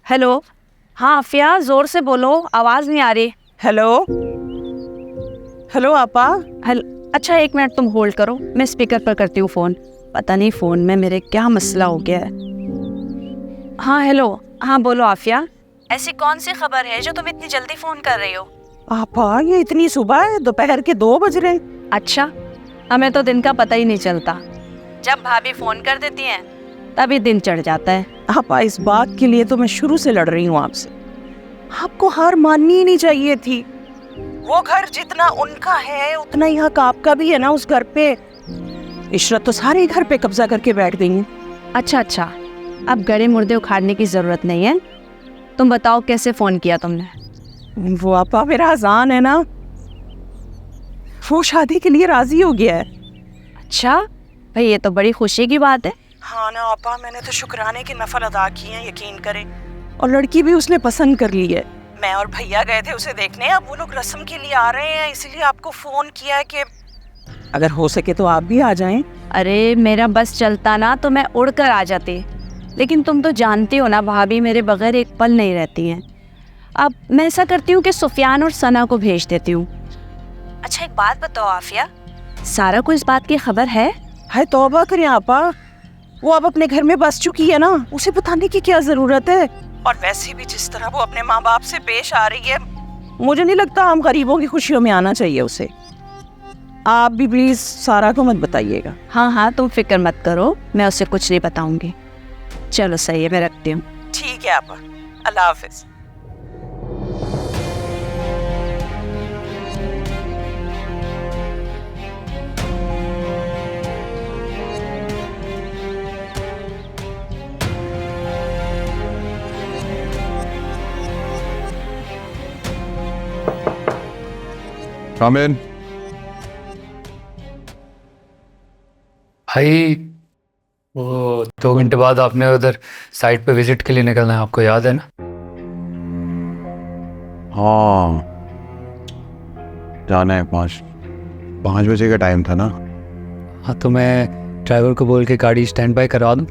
Hello. हाँ आफिया, जोर से बोलो, आवाज नहीं आ रही। हेलो हेलो आपा। हेलो। अच्छा एक मिनट तुम होल्ड करो, मैं स्पीकर पर करती हूँ फ़ोन। पता नहीं फ़ोन में मेरे क्या मसला हो गया है। हाँ हेलो। हाँ बोलो आफिया, ऐसी कौन सी खबर है जो तुम इतनी जल्दी फ़ोन कर रही हो? आपा ये इतनी सुबह है, दोपहर के 2 बज रहे हैं। अच्छा, हमें तो दिन का पता ही नहीं चलता। जब भाभी फ़ोन कर देती हैं तभी दिन चढ़ जाता है। आपा इस बात के लिए तो मैं शुरू से लड़ रही हूँ आपसे। आपको हार माननी ही नहीं चाहिए थी। वो घर जितना उनका है उतना ही हक आपका भी है ना उस घर पे। इशरत तो सारे घर पे कब्जा करके बैठ गई है। अच्छा, अब गड़े मुर्दे उखाड़ने की ज़रूरत नहीं है। तुम बताओ कैसे फ़ोन किया तुमने? वो आपा मेरा अजान है ना, वो शादी के लिए राजी हो गया है। अच्छा भाई, ये तो बड़ी खुशी की बात है। हाँ ना आपा, मैंने तो शुक्राने के नफल अदा किए हैं, यकीन करें। और लड़की भी उसने पसंद कर ली है। मैं और भैया गए थे उसे देखने, अब वो लोग रस्म के लिए आ रहे हैं, इसलिए आपको फोन किया है कि अगर हो सके तो आप भी आ जाएं। अरे मेरा बस चलता ना तो मैं उड़ कर आ जाती, लेकिन तुम तो जानती हो ना भाभी मेरे बगैर एक पल नहीं रहती हैं। अब मैं ऐसा करती हूँ कि सुफियान और सना को भेज देती हूँ। अच्छा एक बात बताओ आफिया, सारा को इस बात की खबर है? हाय तौबा करें आपा, वो अब अपने घर में बस चुकी है ना, उसे बताने की क्या जरूरत है। और वैसे भी जिस तरह वो अपने माँ बाप से पेश आ रही है, मुझे नहीं लगता हम गरीबों की खुशियों में आना चाहिए उसे। आप भी प्लीज सारा को मत बताइएगा। हाँ तुम फिक्र मत करो, मैं उसे कुछ नहीं बताऊंगी। चलो सही है, मैं रखती हूँ। ठीक है आपा, अल्लाह हाफिज। Come in. भाई वो 2 घंटे बाद आपने उधर साइट पे विजिट के लिए निकलना है, आपको याद है ना? हाँ जाना है, 5 बजे का टाइम था ना। हाँ तो मैं ड्राइवर को बोल के गाड़ी स्टैंड बाय करवा दूँ?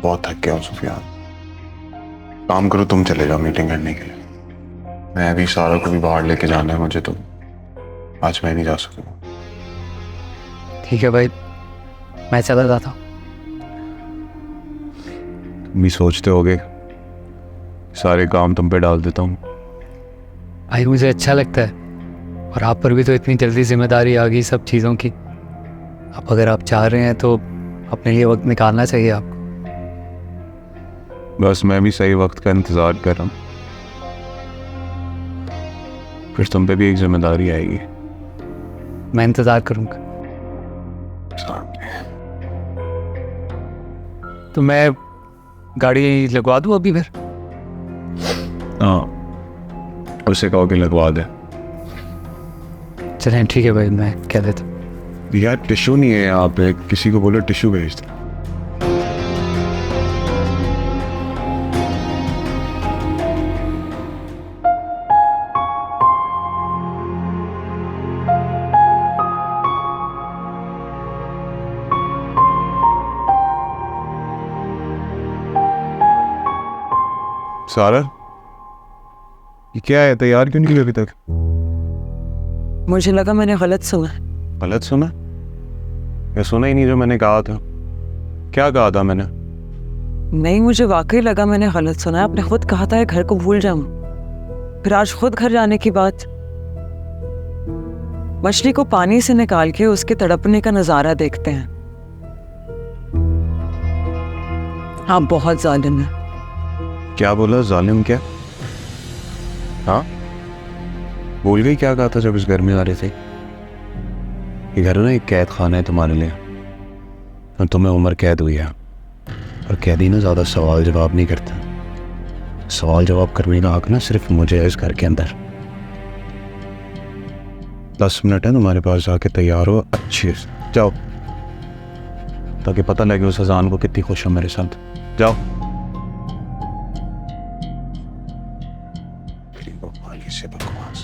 बहुत थक गया हूँ सुफियान, काम करो तुम चले जाओ मीटिंग करने के लिए। मैं भी सारा को भी बाहर लेके जाना है मुझे, तो आज मैं नहीं जा सकूँगा। ठीक है भाई, मैं चला जाता हूँ। तुम भी सोचते होगे सारे काम तुम पे डाल देता हूँ। भाई मुझे अच्छा लगता है, और आप पर भी तो इतनी जल्दी जिम्मेदारी आ गई सब चीज़ों की। अब अगर आप चाह रहे हैं तो अपने लिए वक्त निकालना चाहिए आपको। बस मैं भी सही वक्त का इंतज़ार कर रहा हूँ, फिर तुम पे भी एक जिम्मेदारी आएगी। मैं इंतज़ार करूँगा। तो मैं गाड़ी लगवा दूँ अभी फिर? हाँ उसे कहो कि लगवा दे। चलें ठीक है भाई, मैं कह देता हूँ। यार टिश्यू नहीं है यहाँ पे, किसी को बोलो टिश्यू भेज दे। सारा ये क्या है, तैयार क्यों नहीं हुई अभी तक? मुझे लगा मैंने गलत सुना। गलत सुना? या सुना ही नहीं जो मैंने कहा था? क्या कहा था मैंने? नहीं, मुझे वाकई लगा मैंने गलत सुना। आपने खुद कहा था घर को भूल जाऊं, फिर आज खुद घर जाने की बात। मछली को पानी से निकाल के उसके तड़पने का नजारा देखते हैं। हाँ बहुत जालिम है। क्या बोला? जालिम क्या? हाँ भूल गई क्या कहा था जब इस घर में आ रहे थे? ये घर ना एक कैद खाना है तुम्हारे लिए, और तुम्हें उम्र कैद हुई है। और कैदी ना ज़्यादा सवाल जवाब नहीं करता। सवाल जवाब करने का हक ना सिर्फ मुझे है इस घर के अंदर। 10 मिनट है तुम्हारे पास, जाके तैयार हो अच्छे से जाओ, ताकि पता लगे उस अजान को कितनी खुश हो मेरे साथ। जाओ। से बकवास।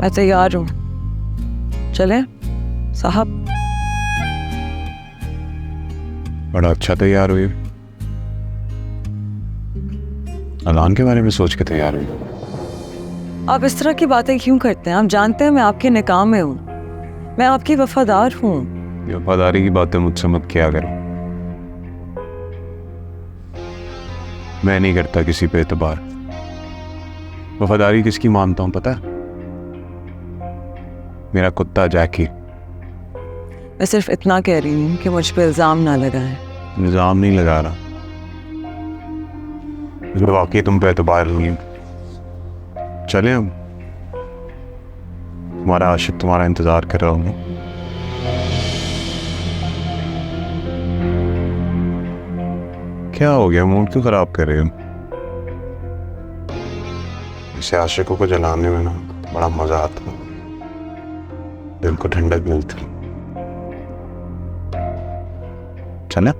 मैं तैयार हूँ, चले साहब। बड़ा अच्छा तैयार हुई। अलान के बारे में सोच के तैयार हुई। आप इस तरह की बातें क्यों करते हैं? आप जानते हैं मैं आपके निकाह में हूँ, मैं आपकी वफादार हूँ। ये वफादारी की बातें मुझसे मत किया करो। मैं नहीं करता किसी पे एतबार। वफादारी किसकी मानता हूँ पता है? मेरा कुत्ता जैकी। मैं सिर्फ इतना कह रही हूँ कि मुझ पे इल्ज़ाम ना लगाएं। निजाम नहीं लगा रहा, वाकई तुम पे एतबार नहीं है। चले हम, तुम्हारा आशिक तुम्हारा इंतजार कर रहा हूँ। क्या हो गया, मूड क्यों खराब कर रहे हो? इसे आशिकों को जलाने में ना बड़ा मजा आता है, दिल को ठंडक मिलती। चले?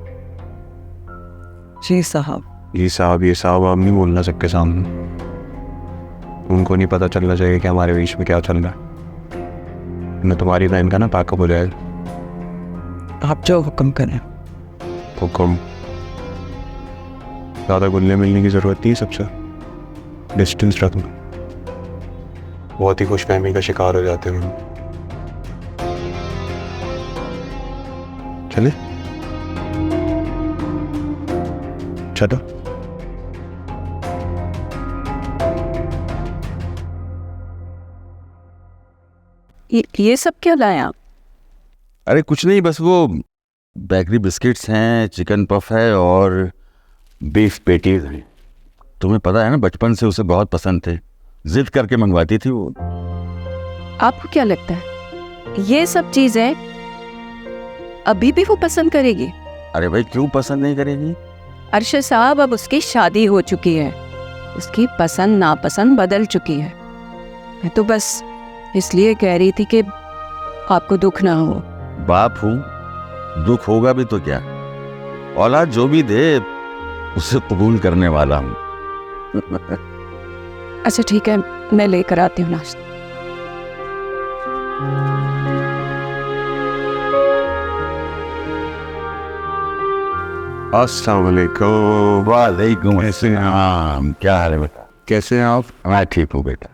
जी साहब। ये साहब आप नहीं बोलना सबके सामने। उनको नहीं पता चलना चाहिए कि हमारे बीच में क्या चल रहा है। न तुम्हारी बहन का ना पैकअप हो जाएगा। आप जो हुक्म करें। हुक्म? ज़्यादा घुलने मिलने की ज़रूरत नहीं, सबसे डिस्टेंस रखना। बहुत ही खुशफहमी का शिकार हो जाते हैं। चले? चलो। ये सब क्या लाए आप? अरे कुछ नहीं, बस वो बेकरी बिस्किट्स हैं, चिकन पफ है और बीफ पेटीज हैं। तुम्हें पता है ना, बचपन से उसे बहुत पसंद थे, जिद करके मंगवाती थी वो। आपको क्या लगता है ये सब चीजें अभी भी वो पसंद करेगी? अरे भाई क्यों पसंद नहीं करेगी? अरशद साहब, अब उसकी शादी हो चुकी है, उसकी पसंद नापसंद बदल चुकी है। मैं तो बस इसलिए कह रही थी कि आपको दुख ना हो। बाप हूँ, दुख होगा भी तो क्या, औलाद जो भी दे उसे कबूल करने वाला हूँ। अच्छा ठीक है, मैं लेकर आती हूँ नाश्ता। अस्सलाम वालेकुम। वालेकुम कैसे हैं अस्सलाम। क्या हाल है बेटा? कैसे हैं आप? मैं ठीक हूँ बेटा।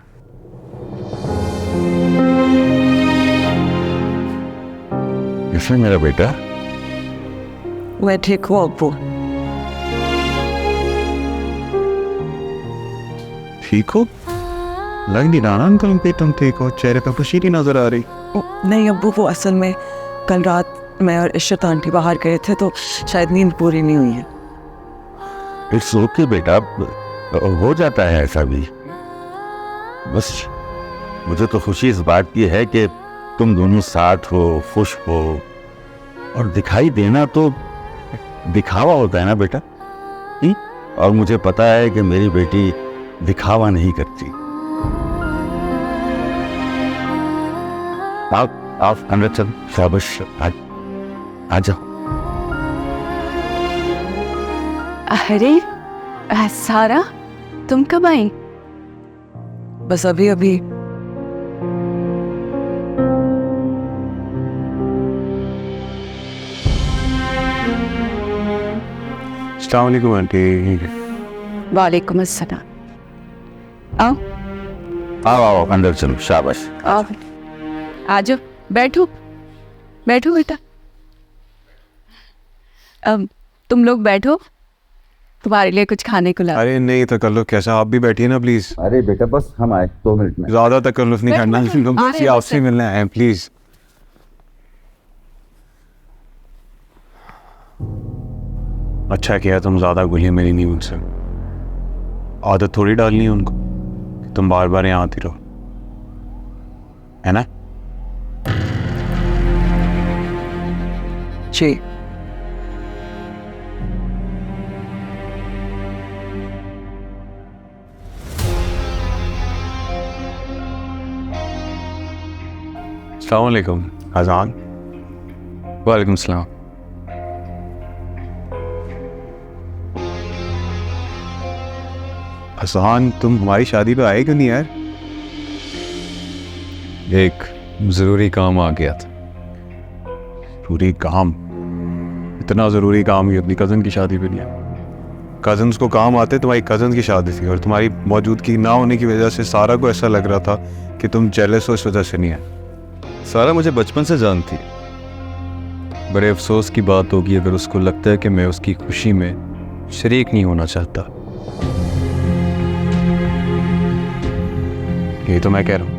कैसे है मेरा बेटा? मैं ठीक हूँ अब्बू। ठीक हो? लग नहीं रहा ना अंकल पे तुम ठीक हो, चेहरे पर खुशी नहीं नजर आ रही। नहीं अब्बू, वो असल में कल रात मैं और इशरत आंटी बाहर गए थे तो शायद नींद पूरी नहीं हुई है। इट्स ओके बेटा, हो जाता है ऐसा भी। बस मुझे तो खुशी इस बात की है कि तुम दोनों साथ हो, खुश हो, और दिखाई देना तो दिखावा होता है ना बेटा। और मुझे पता है कि मेरी बेटी दिखावा नहीं करती। आप अंदर चल, शाबाश, आ जाओ। अरे सारा, तुम कब आई? बस अभी अभी। अस्सलाम वालेकुम आंटी। वालेकुम अस्सलाम। आओ आओ आओ अंदर चलो, शाबाश। आओ, आ जाओ, बैठो बैठो बेटा। अब तुम लोग बैठो, तुम्हारे लिए कुछ खाने को ला। अरे नहीं तकल्लुफ कैसा, आप भी बैठिए ना प्लीज। अरे बेटा बस हम आए 2 मिनट में। ज्यादा तकल्लुफ नहीं करना, बैठो, लोग आ रहे हैं आपसे मिलने आए हैं, प्लीज। अच्छा किया तुम ज्यादा घुली मिली नहीं मुझसे। आदत थोड़ी डालनी है उनको कि तुम बार बार यहाँ आती रहो, है ना? जी अस्सलाम वालेकुम अजान। वालेकुम सलाम। अजान, तुम हमारी शादी पे आए क्यों नहीं यार? एक ज़रूरी काम आ गया था। जरूरी काम? इतना ज़रूरी काम कि अपनी कज़न की शादी पे नहीं आया? कज़न्स को काम आते, तुम्हारी कज़न की शादी थी और तुम्हारी मौजूदगी ना होने की वजह से सारा को ऐसा लग रहा था कि तुम जेलस हो, इस वजह से नहीं आए। सारा मुझे बचपन से जानती है। बड़े अफसोस की बात होगी अगर उसको लगता है कि मैं उसकी खुशी में शरीक नहीं होना चाहता। यही तो मैं कह रहा हूँ,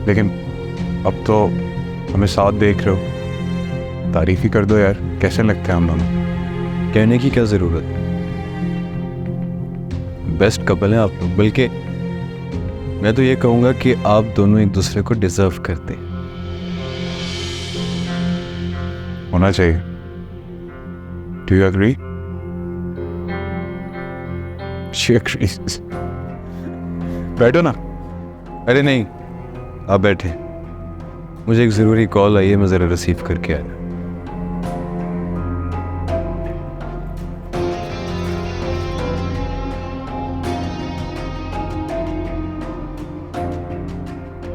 लेकिन अब तो हमें साथ देख रहे हो, तारीफ ही कर दो यार। कैसे लगते हैं हम दोनों? कहने की क्या ज़रूरत है, बेस्ट कपल हैं आप लोग। बल्कि मैं तो ये कहूँगा कि आप दोनों एक दूसरे को डिजर्व करते हैं। होना चाहिए। Do you agree? She agrees. बैठो ना। अरे नहीं, आप बैठे, मुझे एक ज़रूरी कॉल आई है, मैं ज़रा रिसीव करके आया।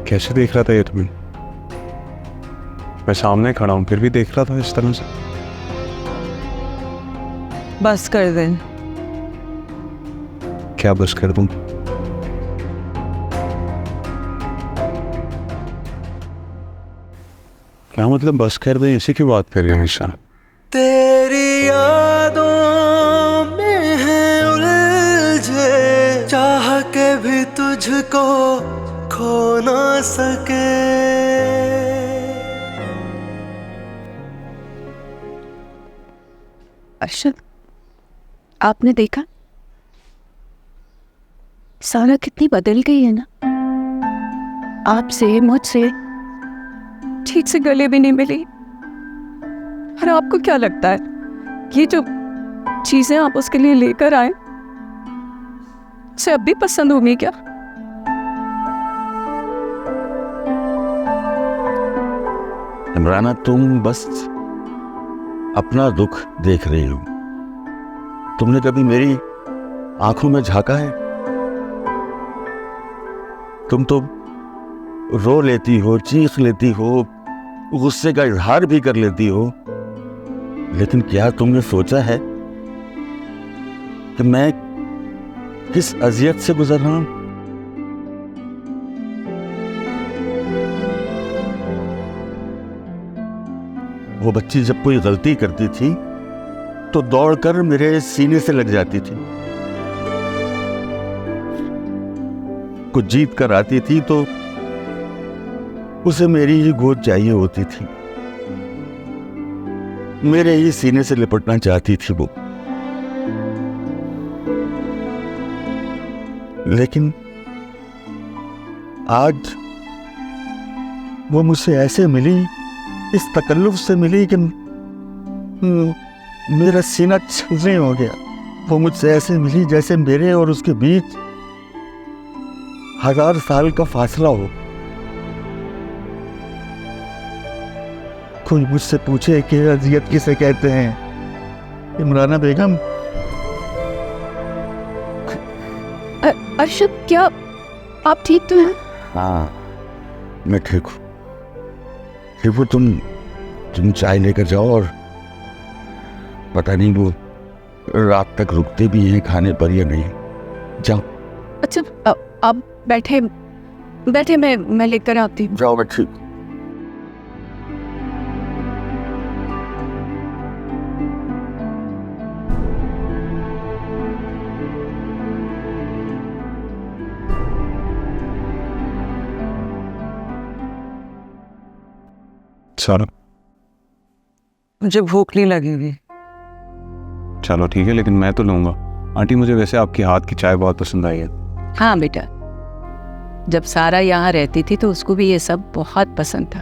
कैसे देख रहा था ये तुम्हें? मैं सामने खड़ा हूं फिर भी देख रहा था इस तरह से। बस कर दे। क्या बस कर दूं? क्या मतलब बस कर दें? इसी की बात कर रही है हमेशा। तेरी यादों में है उलझे, चाह के भी तुझको खो ना सके। अरशद, आपने देखा सारा कितनी बदल गई है ना। आपसे मुझसे ठीक से गले भी नहीं मिली। और आपको क्या लगता है ये जो चीजें आप उसके लिए लेकर आए उसे अब भी पसंद होंगी क्या? इमराना, तुम बस अपना दुख देख रही हो। तुमने कभी मेरी आंखों में झांका है? तुम तो रो लेती हो, चीख लेती हो, गुस्से का इजहार भी कर लेती हो, लेकिन क्या तुमने सोचा है कि मैं किस अजियत से गुजर रहा हूं? वो बच्ची जब कोई गलती करती थी तो दौड़कर मेरे सीने से लग जाती थी। कुछ जीत कर आती थी तो उसे मेरी ही गोद चाहिए होती थी, मेरे ही सीने से लिपटना चाहती थी वो। लेकिन आज वो मुझसे ऐसे मिली, इस तकल्लुफ से मिली कि मेरा सीना छलनी हो गया। वो मुझसे ऐसे मिली जैसे मेरे और उसके बीच 1000 साल का फासला हो। कोई मुझसे पूछे कि अजियत किसे कहते हैं, इमराना बेगम। अरशद, क्या आप ठीक तो हैं? हाँ, मैं ठीक हूँ। फिर वो तुम चाय लेकर जाओ, और पता नहीं वो रात तक रुकते भी हैं खाने पर या नहीं। जाओ। अच्छा, आप बैठे बैठे, मैं लेकर आती हूँ। जाओ, मैं ठीक। सारा, मुझे भूख नहीं लगेगी। चलो ठीक है, लेकिन मैं तो लूंगा। आंटी, मुझे वैसे आपके हाथ की चाय बहुत पसंद आई है। हाँ बेटा, जब सारा यहाँ रहती थी तो उसको भी ये सब बहुत पसंद था,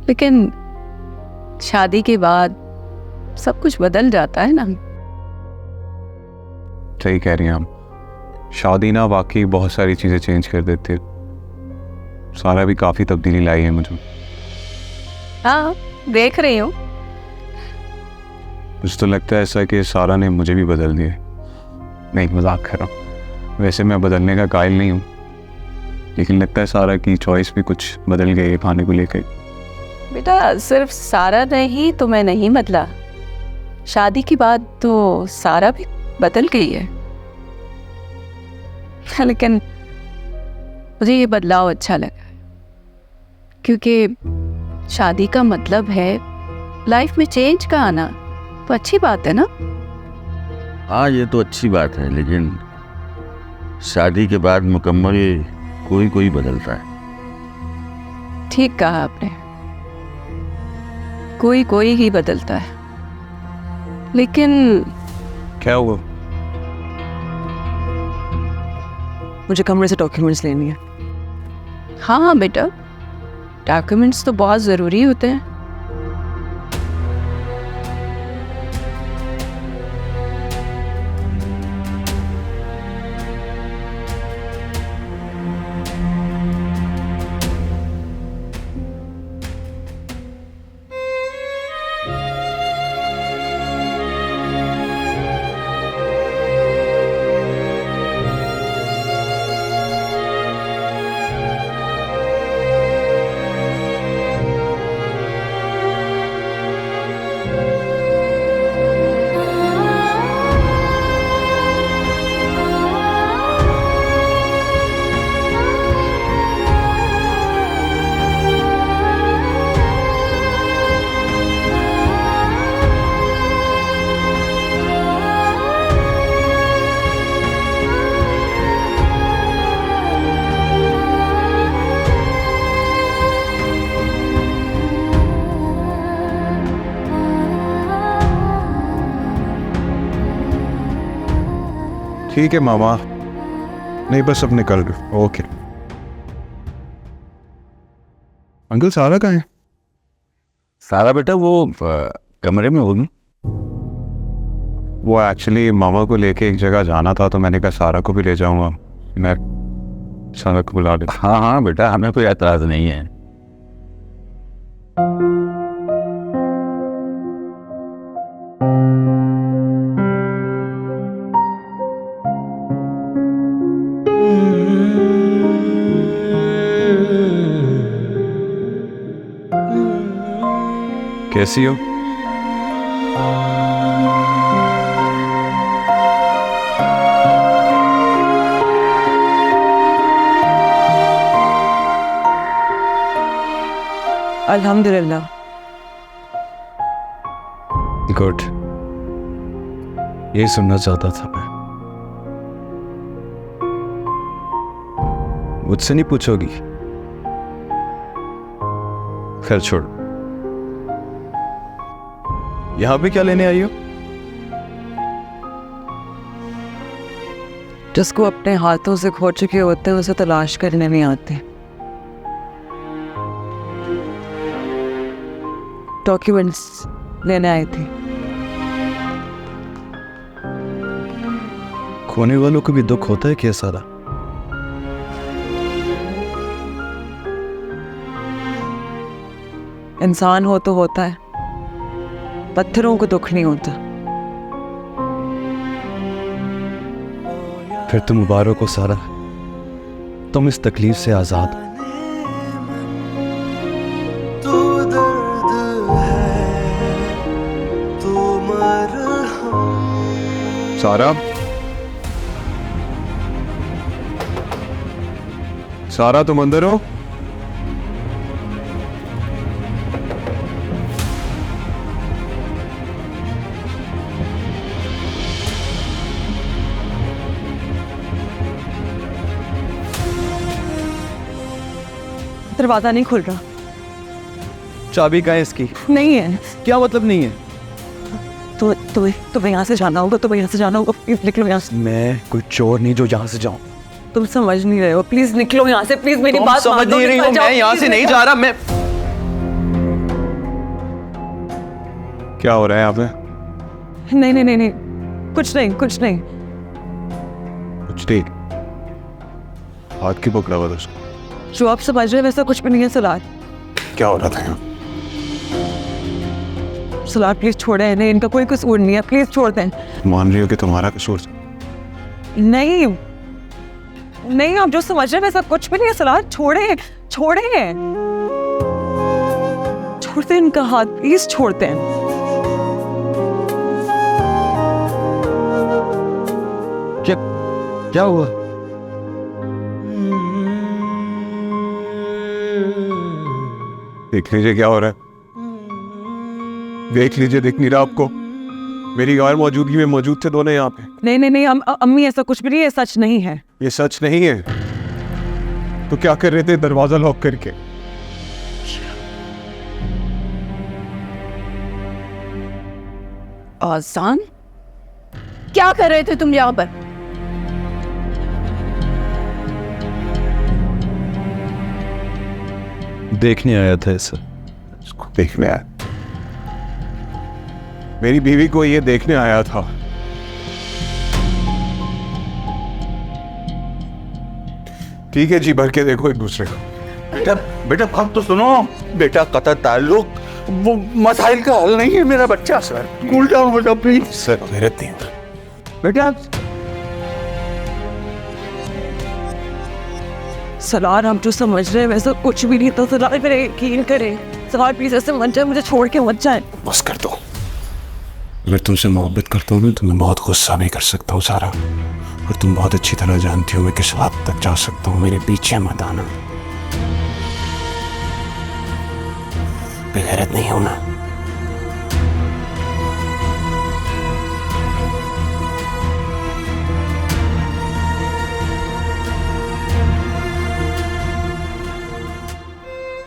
लेकिन शादी के बाद सब कुछ बदल जाता है ना। सही कह रही हैं आप। शादी ना वाकई बहुत सारी चीज़ें चेंज कर देती है। सारा भी काफ़ी तब्दीली लाई है मुझे। हाँ, देख रही हूँ। मुझे तो लगता है ऐसा कि सारा ने मुझे भी बदल दिया। नहीं, मजाक कर रहा हूँ। वैसे मैं बदलने का कायल नहीं हूँ, लेकिन लगता है सारा की चॉइस भी कुछ बदल गई है खाने को लेकर। बेटा सिर्फ सारा नहीं तो मैं नहीं बदला, शादी के बाद तो सारा भी बदल गई है। लेकिन मुझे ये बदलाव अच्छा लगा, क्योंकि शादी का मतलब है लाइफ में चेंज का आना। तो अच्छी बात है ना? हाँ, ये तो अच्छी बात है, लेकिन शादी के बाद मुकम्मल कोई कोई बदलता है। ठीक कहा आपने, कोई कोई ही बदलता है। लेकिन क्या हुआ? मुझे कमरे से डॉक्यूमेंट्स लेनी है। हाँ बेटा, डॉक्यूमेंट्स तो बहुत ज़रूरी होते हैं। ठीक है मामा, नहीं बस अब निकल रहे। ओके अंकल, सारा कहाँ है? सारा बेटा वो कमरे में होगी। वो एक्चुअली मामा को लेके एक जगह जाना था, तो मैंने कहा सारा को भी ले जाऊंगा। मैं सारा को बुला लेता। हाँ हाँ बेटा, हमें कोई एतराज़ नहीं है। कैसी हो? अल्हम्दुलिल्लाह। गुड, यही सुनना चाहता था मैं। मुझसे नहीं पूछोगी? खैर छोड़, यहां पे क्या लेने आई हो? जिसको अपने हाथों से खो चुके होते हैं उसे तलाश करने नहीं आते। डॉक्यूमेंट्स लेने आई थी। खोने वालों को भी दुख होता है क्या सारा? इंसान हो तो होता है, पत्थरों को दुख नहीं होता। फिर तो मुबारक हो सारा, तुम इस तकलीफ से आजाद हो। तू दर्द है, तू मरहम। सारा, सारा तुम अंदर हो? दरवाजा नहीं खुल रहा। चाबी कहाँ है इसकी? नहीं है। क्या मतलब नहीं है? तो तुम्हें यहाँ से जाना होगा, तुम्हें यहाँ से जाना होगा। प्लीज निकलो यहाँ से। मैं कोई चोर नहीं जो यहाँ से जाऊं। तुम समझ नहीं रहे हो, प्लीज निकलो यहाँ से। प्लीज मेरी बात समझ नहीं रही हो, मैं यहाँ से नहीं जा रहा। मैं क्या हो रहा है यहाँ पे? नहीं नहीं नहीं नहीं, कुछ नहीं कुछ नहीं। कुछ ठीक? हाथ की पकड़ा हुआ था उसको? जो आप समझ रहे हैं वैसा कुछ भी नहीं है सलार। क्या हो रहा था यहाँ? सलार प्लीज छोड़े इन्हें, इनका कोई कसूर नहीं है, प्लीज छोड़ दें। मान रही हो कि तुम्हारा कसूर? नहीं नहीं, आप जो समझ रहे हैं वैसा कुछ भी नहीं है सलार। छोड़े छोड़े छोड़ दें इनका हाथ, प्लीज छोड़ दें। क्या हुआ? देख लीजिए क्या हो रहा है, देख लीजिए, दिख नहीं रहा आपको? मेरी गैर मौजूदगी में मौजूद थे दोनों यहाँ पे। नहीं नहीं नहीं, अम्मी ऐसा कुछ भी नहीं है, सच नहीं है। ये सच नहीं है तो क्या कर रहे थे दरवाजा लॉक करके? आसान, क्या कर रहे थे तुम यहाँ पर? देखने आया था इसे। इसको देखने आया? मेरी बीवी को ये देखने आया था। ठीक है जी, भर के देखो एक दूसरे को। बेटा बेटा बात तो सुनो। बेटा कतर ताल्लुक वो मसाइल का हल नहीं है मेरा बच्चा। सर कूल डाउन बेटा प्लीज। सर गैरत नहीं हो। बेटा सलार आप जो समझ रहे हैं वैसा कुछ भी नहीं था सलार, मेरे यकीन करें। सलार प्लीज ऐसे मत जाए, मुझे छोड़ के मत जाए। बस कर दो। मैं तुमसे मोहब्बत करता हूँ, मैं तुम्हें बहुत गुस्सा भी कर सकता हूँ सारा, और तुम बहुत अच्छी तरह जानती हो मैं किस हद तक जा सकता हूँ। मेरे पीछे मत आना। बेगैरत नहीं होना।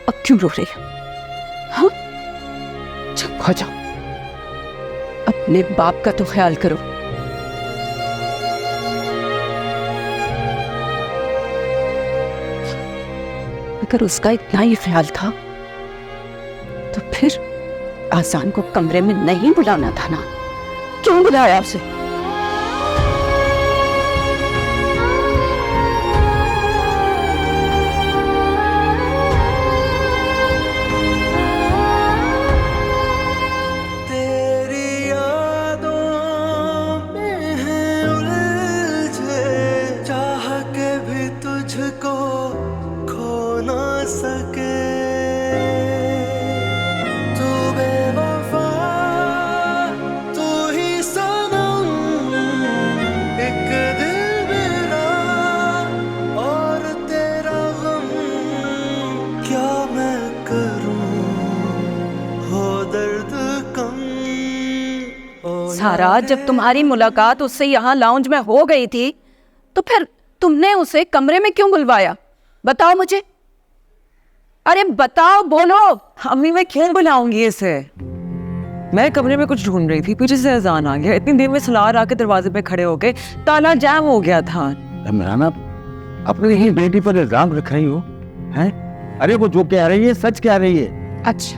अब क्यों रो रही है? हाँ, चुप हो जाओ, अपने बाप का तो ख्याल करो। अगर उसका इतना ही ख्याल था तो फिर आसान को कमरे में नहीं बुलाना था ना? क्यों बुलाया उसे? तेरी यादों में है उलझे, चाह के भी तुझको खो ना सके। तू बेवफा, तू ही सनम, एक दिल मेरा और तेरा गम, क्या मैं करूं हो दर्द कम। ओ सारा, जब तुम्हारी मुलाकात उससे यहाँ लाउंज में हो गई थी तो फिर तुमने उसे कमरे में क्यों बुलवाया? बताओ मुझे, अरे बताओ, बोलो। अम्मी मैं क्यों बुलाऊंगी इसे? मैं कमरे में कुछ ढूंढ रही थी, पीछे से अजान आ गया। इतनी देर में सलार आके दरवाजे पे खड़े हो गए, ताला जाम हो गया था। इमरान अपनी ही बेटी पर इल्जाम रख रही हो हैं? अरे वो जो कह रही है सच कह रही है। अच्छा,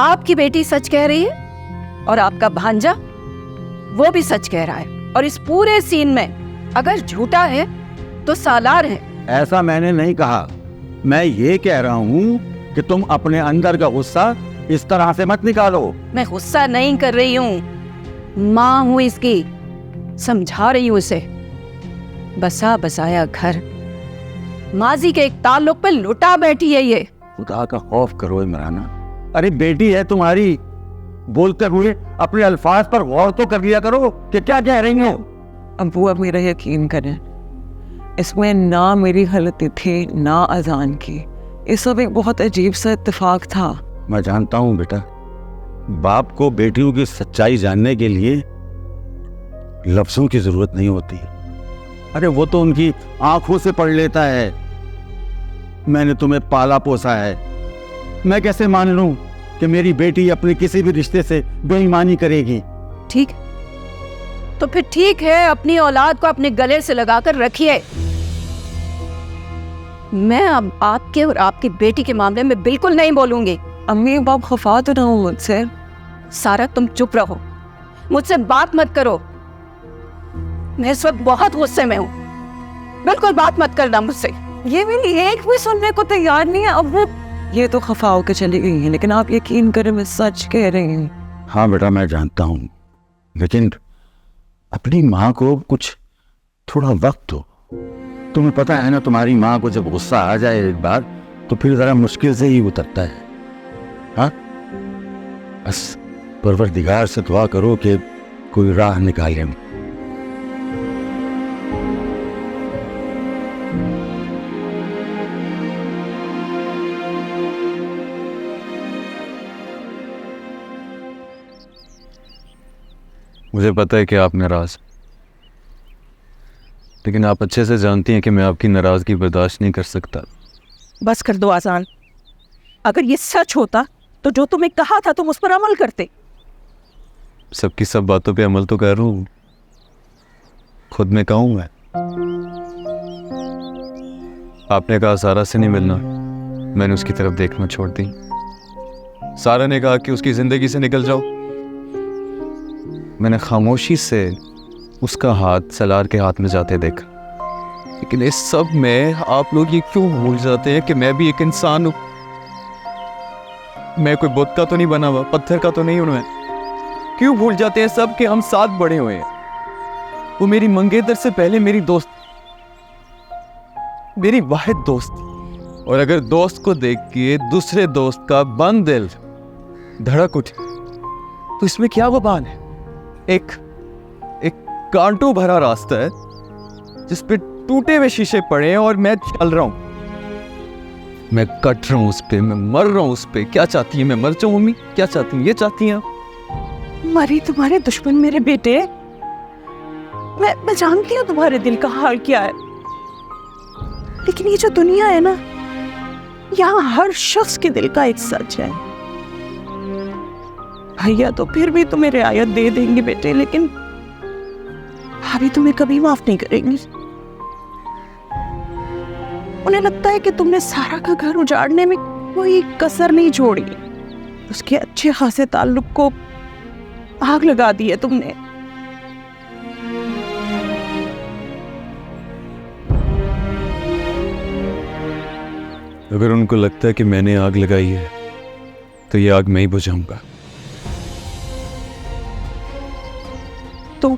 आपकी बेटी सच कह रही है और आपका भांजा वो भी सच कह रहा है, और इस पूरे सीन में अगर झूठा है तो सालार है। ऐसा मैंने नहीं कहा, मैं ये कह रहा हूँ कि तुम अपने अंदर का गुस्सा इस तरह से मत निकालो। मैं गुस्सा नहीं कर रही हूँ, माँ हूँ इसकी, समझा रही हूँ उसे। बसा बसाया घर माजी के एक ताल्लुक पे लुटा बैठी है ये। खुदा का खौफ करो इमराना। अरे बेटी है तुम्हारी, बोलते हुए अपने अल्फाज पर गौर तो कर लिया करो कि क्या कह रही हो। अबू अब मेरा यकीन करें, इसमें ना मेरी गलती थी ना अजान की। ये सब एक बहुत अजीब सा इत्तेफाक था। मैं जानता हूँ बेटा, बाप को बेटियों की सच्चाई जानने के लिए लफ्जों की जरूरत नहीं होती। अरे वो तो उनकी आंखों से पढ़ लेता है। मैंने तुम्हें पाला पोसा है, मैं कैसे मान लूं कि मेरी बेटी अपने किसी भी रिश्ते से बेईमानी करेगी? ठीक, तो फिर ठीक है, अपनी औलाद को अपने गले से लगाकर रखिए। मैं अब आपके और आपकी बेटी के मामले में बिल्कुल नहीं बोलूंगी। अम्मी अब आप खफा तो ना हो मुझसे। सारा तुम चुप रहो, मुझसे बात मत करो। मैं इस वक्त बहुत गुस्से में हूँ, बिल्कुल बात मत करना मुझसे। ये मेरी एक भी सुनने को तैयार नहीं है। अब वो ये तो खफा होकर चली गई है, लेकिन आप यकीन करें मैं सच कह रही हूँ। हाँ बेटा मैं जानता हूँ, लेकिन अपनी माँ को कुछ थोड़ा वक्त दो। तुम्हें पता है ना, तुम्हारी माँ को जब गुस्सा आ जाए एक बार तो फिर जरा मुश्किल से ही उतरता है। हाँ, बस परवरदिगार से दुआ करो कि कोई राह निकाले। मुझे पता है कि आप नाराज, लेकिन आप अच्छे से जानती हैं कि मैं आपकी नाराज़गी बर्दाश्त नहीं कर सकता। बस कर दो आजान। अगर ये सच होता तो जो तुम्हें कहा था तुम उस पर अमल करते। सबकी सब बातों पे अमल तो कर रहा हूँ, खुद में कहूँ मैं। आपने कहा सारा से नहीं मिलना, मैंने उसकी तरफ देखना छोड़ दी। सारा ने कहा कि उसकी ज़िंदगी से निकल जाओ, मैंने खामोशी से उसका हाथ सलार के हाथ में जाते देखा। लेकिन इस सब में आप लोग ये क्यों भूल जाते हैं कि मैं भी एक इंसान हूं? मैं कोई बुत का तो नहीं बना हुआ, पत्थर का तो नहीं हूं मैं। क्यों भूल जाते हैं सब कि हम साथ बड़े हुए हैं? वो मेरी मंगेतर से पहले मेरी दोस्त, मेरी वाहिद दोस्त थी। और अगर दोस्त को देख के दूसरे दोस्त का बंद दिल धड़क उठे तो इसमें क्या बवाल है? एक कांटों भरा रास्ता है जिस पे टूटे हुए शीशे पड़े हैं और मैं चल रहा हूं, मैं कट रहा हूं उस पे, मैं मर रहा हूं उस पे। क्या चाहती है मैं मर जाऊं मम्मी? क्या चाहती हैं? ये चाहती हैं आप? मरी तुम्हारे दुश्मन मेरे बेटे। मैं जानती हूँ तुम्हारे दिल का हाल क्या है, लेकिन ये जो दुनिया है ना, यहाँ हर शख्स के दिल का एक सच है। भैया तो फिर भी तुम्हें रियायत दे देंगे बेटे, लेकिन भाभी तुम्हें कभी माफ नहीं करेंगी। उन्हें लगता है कि तुमने सारा का घर उजाड़ने में कोई कसर नहीं छोड़ी, उसके अच्छे खासे ताल्लुक को आग लगा दी है तुमने। अगर उनको लगता है कि मैंने आग लगाई है तो ये आग मैं ही बुझाऊंगा। तो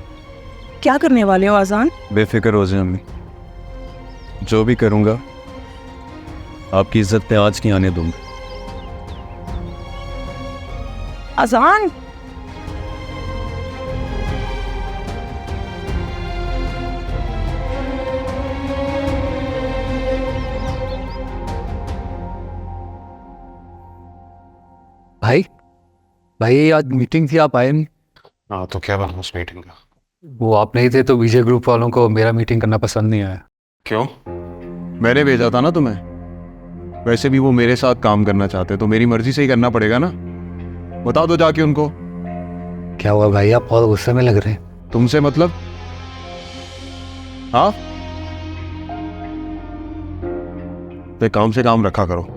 क्या करने वाले हो आजान? बेफिक्र हो जाए अम्मी, जो भी करूंगा आपकी इज्जत पे आज नहीं आने दूंगा। आजान, भाई आज मीटिंग थी, आप आए नहीं। हाँ तो क्या बना उस मीटिंग का? वो आप नहीं थे तो विजय ग्रुप वालों को मेरा मीटिंग करना पसंद नहीं आया। क्यों? मैंने भेजा था ना तुम्हें। वैसे भी वो मेरे साथ काम करना चाहते, तो मेरी मर्जी से ही करना पड़ेगा ना। बता दो जाके उनको। क्या हुआ भाई, आप बहुत गुस्से में लग रहे हैं। तुमसे मतलब? हाँ, तो काम से काम रखा करो।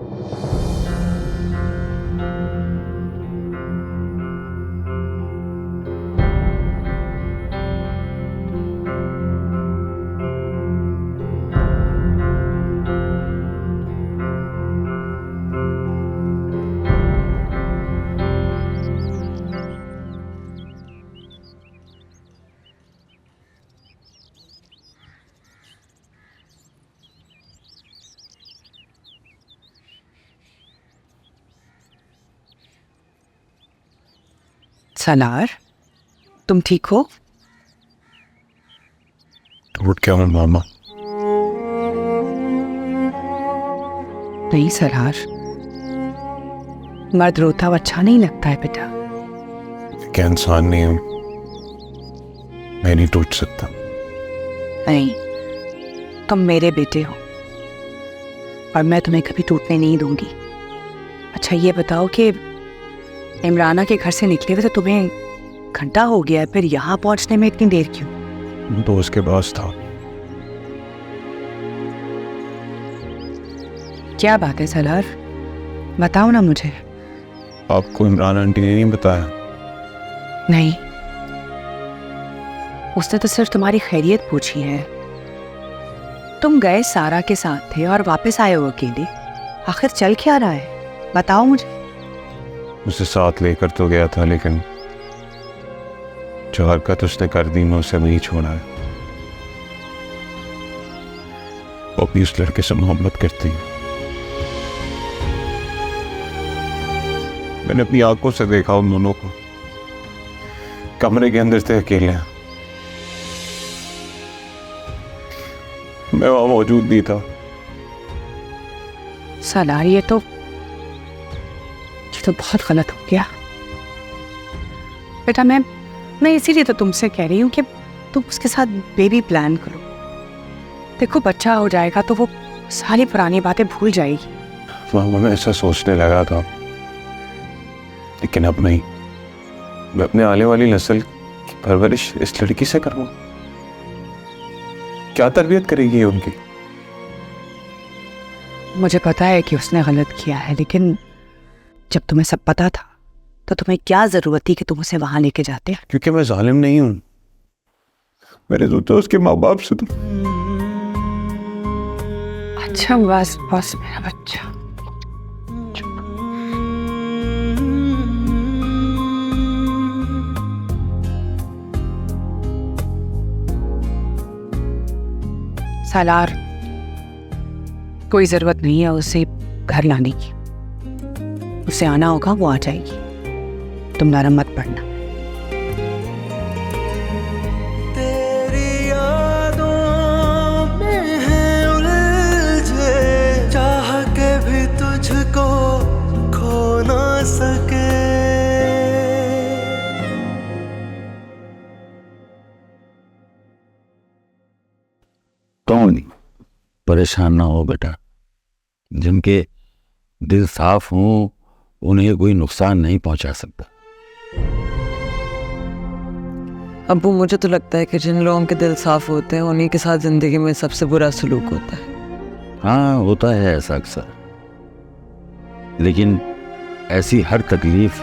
सलार, तुम ठीक हो? उठ क्या हूँ मामा? नहीं सलार, मर्द रोता हुआ अच्छा नहीं लगता है बेटा। क्या इंसान नहीं हूँ, मैं नहीं टूट सकता। नहीं, तुम मेरे बेटे हो और मैं तुम्हें कभी टूटने नहीं दूंगी। अच्छा ये बताओ कि इमराना के घर से निकले हुए तो तुम्हें घंटा हो गया है, फिर यहाँ पहुंचने में इतनी देर क्यों? तो उसके पास था। क्या बात है सलार, बताओ ना मुझे। आपको इमरान आंटी ने नहीं बताया? नहीं, उसने तो सिर्फ तुम्हारी खैरियत पूछी है। तुम गए सारा के साथ थे और वापस आए हो अकेले, आखिर चल क्या रहा है, बताओ मुझे। उसे साथ लेकर तो गया था, लेकिन जो हरकत उसने कर दी मैं उसे नहीं छोड़ा है। वो भी उस लड़के से मोहब्बत करती है। मैंने अपनी आंखों से देखा उन दोनों को, कमरे के अंदर थे अकेले। मैं वहां मौजूद नहीं था। सलार ये तो बहुत गलत हो गया बेटा। मैं इसीलिए तो तुमसे कह रही हूँ कि तुम उसके साथ बेबी प्लान करो। देखो बच्चा हो जाएगा तो वो सारी पुरानी बातें भूल जाएगी। मामा मैं ऐसा सोचने लगा था, लेकिन अब नहीं। मैं अपने आने वाली नस्ल की परवरिश इस लड़की से करूँ। क्या तरबियत करेगी ये उनकी? मुझे पता है कि उसने गलत किया है, लेकिन जब तुम्हें सब पता था तो तुम्हें क्या जरूरत थी कि तुम उसे वहां लेके जाते? क्योंकि मैं जालिम नहीं हूं। मेरे तो उसके माँ बाप से तो अच्छा बस बस मेरा बच्चा। सालार, कोई जरूरत नहीं है उसे घर लाने की। उसे आना होगा, वो आ जाएगी। तुम नरम मत पड़ना। तेरी यादों में है उलझे, चाह के भी तुझको खो ना सके। कौन परेशान ना हो बेटा। जिनके दिल साफ हों उन्हें कोई नुकसान नहीं पहुंचा सकता। अब्बू मुझे तो लगता है कि जिन लोगों के दिल साफ होते हैं उन्हीं के साथ जिंदगी में सबसे बुरा सलूक होता है। हाँ होता है ऐसा अक्सर, लेकिन ऐसी हर तकलीफ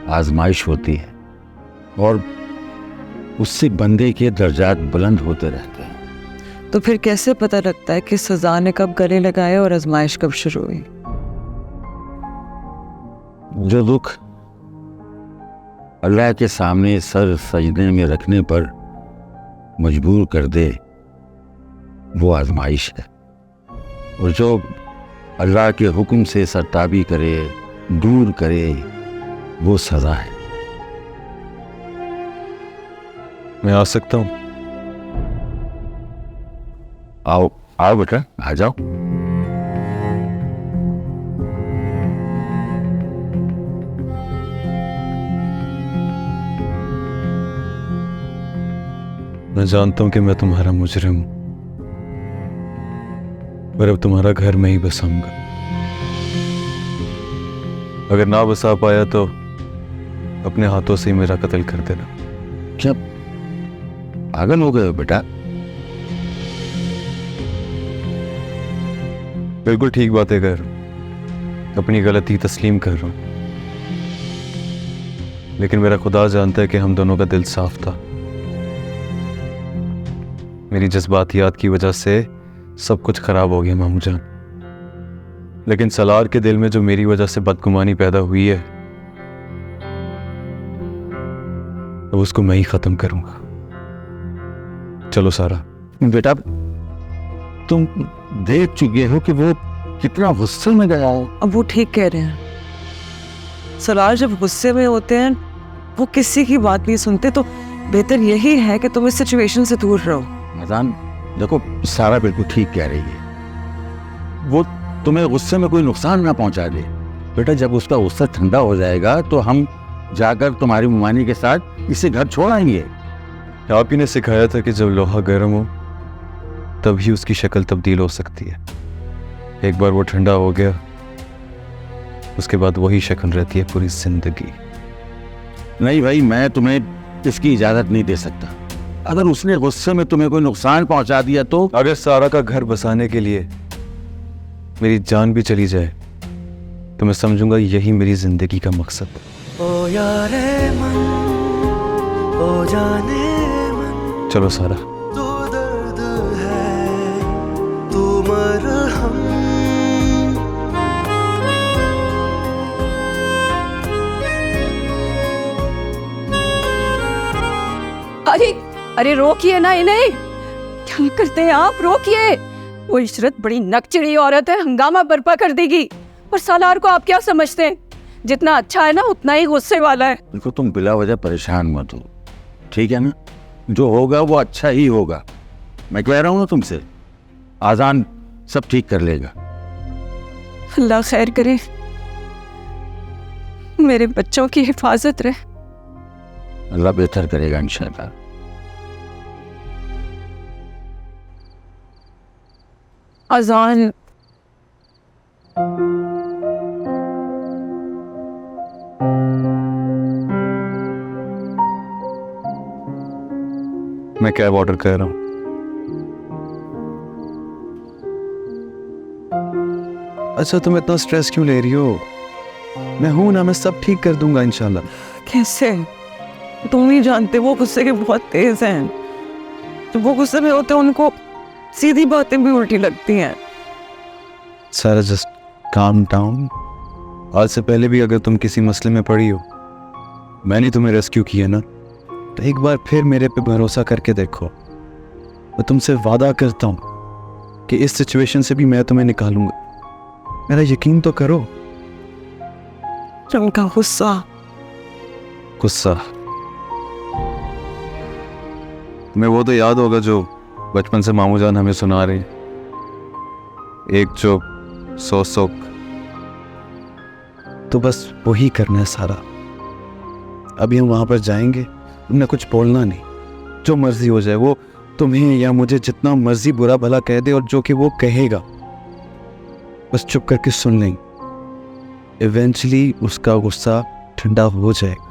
आजमाइश होती है और उससे बंदे के दर्जात बुलंद होते रहते हैं। तो फिर कैसे पता लगता है कि सजा ने कब गले लगाए और आजमाइश कब शुरू हुई? जो दुख अल्लाह के सामने सर सजदे में रखने पर मजबूर कर दे वो आजमाइश है, और जो अल्लाह के हुक्म से सरताबी करे, दूर करे, वो सजा है। मैं आ सकता हूँ? आओ आओ बेटा, आ जाओ। मैं जानता हूं कि मैं तुम्हारा मुजरिम हूं, पर अब तुम्हारा घर में ही बसाऊंगा। अगर ना बसा पाया तो अपने हाथों से ही मेरा कत्ल कर देना। क्या पागल हो गए हो बेटा? बिल्कुल ठीक बातें कर रहा हूं, अपनी गलती तस्लीम कर रहा हूं, लेकिन मेरा खुदा जानता है कि हम दोनों का दिल साफ था। मेरी जज्बातियात की वजह से सब कुछ खराब हो गया मामू जान, लेकिन सलार के दिल में जो मेरी वजह से बदगुमानी पैदा हुई है तो उसको मैं ही खत्म करूंगा। चलो सारा। बेटा तुम देख चुके हो कि वो कितना गुस्से में गया है। अब वो ठीक कह रहे हैं। सलार जब गुस्से में होते हैं वो किसी की बात नहीं सुनते, तो बेहतर यही है कि तुम इस सिचुएशन से दूर रहो। मजान देखो, सारा बिल्कुल ठीक कह रही है। वो तुम्हें गुस्से में कोई नुकसान ना पहुंचा दे। बेटा जब उसका गुस्सा ठंडा हो जाएगा तो हम जाकर तुम्हारी मुमानी के साथ इसे घर छोड़ आएंगे। आप ही ने सिखाया था कि जब लोहा गर्म हो तभी उसकी शक्ल तब्दील हो सकती है। एक बार वो ठंडा हो गया, उसके बाद वही शक्ल रहती है पूरी जिंदगी। नहीं भाई, मैं तुम्हें इसकी इजाजत नहीं दे सकता। अगर उसने गुस्से में तुम्हें कोई नुकसान पहुंचा दिया तो? अगर सारा का घर बसाने के लिए मेरी जान भी चली जाए तो मैं समझूंगा यही मेरी जिंदगी का मकसद है। ओ यारे मन, ओ जाने मन, चलो सारा। तू दर्द है हम। अरे अरे रोकिए ना इन्हें, क्या करते हैं आप, रोकिए। वो इशरत बड़ी नकचिड़ी औरत है, हंगामा बर्पा कर देगी। और सालार को आप क्या समझते हैं, जितना अच्छा है ना उतना ही गुस्से वाला है। देखो तुम बिला वजह परेशान मत हो, ठीक है ना? जो होगा वो अच्छा ही होगा। मैं कह रहा हूँ ना तुमसे, आजान सब ठीक कर लेगा। अल्लाह खैर करे, मेरे बच्चों की हिफाजत रहे। अल्लाह बेहतर करेगा इंशाल्लाह। अजान मैं कैब ऑर्डर कर रहा हूँ। अच्छा तुम इतना स्ट्रेस क्यों ले रही हो? मैं हूं ना, मैं सब ठीक कर दूंगा इंशाल्लाह। कैसे? तुम नहीं जानते, वो गुस्से के बहुत तेज हैं। जब वो गुस्से में होते हैं उनको सीधी बातें भी उल्टी लगती हैं। सारा जस्ट काम डाउन। आज से पहले भी अगर तुम किसी मसले में पड़ी हो, मैंने तुम्हें रेस्क्यू किया ना, तो एक बार फिर मेरे पे भरोसा करके देखो। मैं तुमसे वादा करता हूँ कि इस सिचुएशन से भी मैं तुम्हें निकालूंगा। मेरा यकीन तो करो। उनका गुस्सा गुस्सा तुम्हें वो तो याद होगा जो बचपन से मामू जान हमें सुना रहे हैं, एक जो सौ सुख। तो बस वही करना है सारा। अभी हम वहां पर जाएंगे, तुमने कुछ बोलना नहीं, जो मर्जी हो जाए, वो तुम्हें या मुझे जितना मर्जी बुरा भला कह दे, और जो कि वो कहेगा बस चुप करके सुन लेंगे। इवेंचुअली उसका गुस्सा ठंडा हो जाएगा,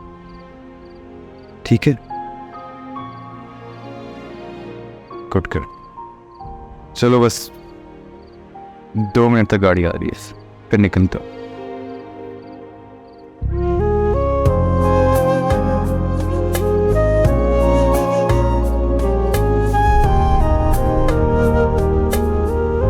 ठीक है? Good good. चलो बस 2 मिनट तक गाड़ी आ रही है, फिर निकलता हूं।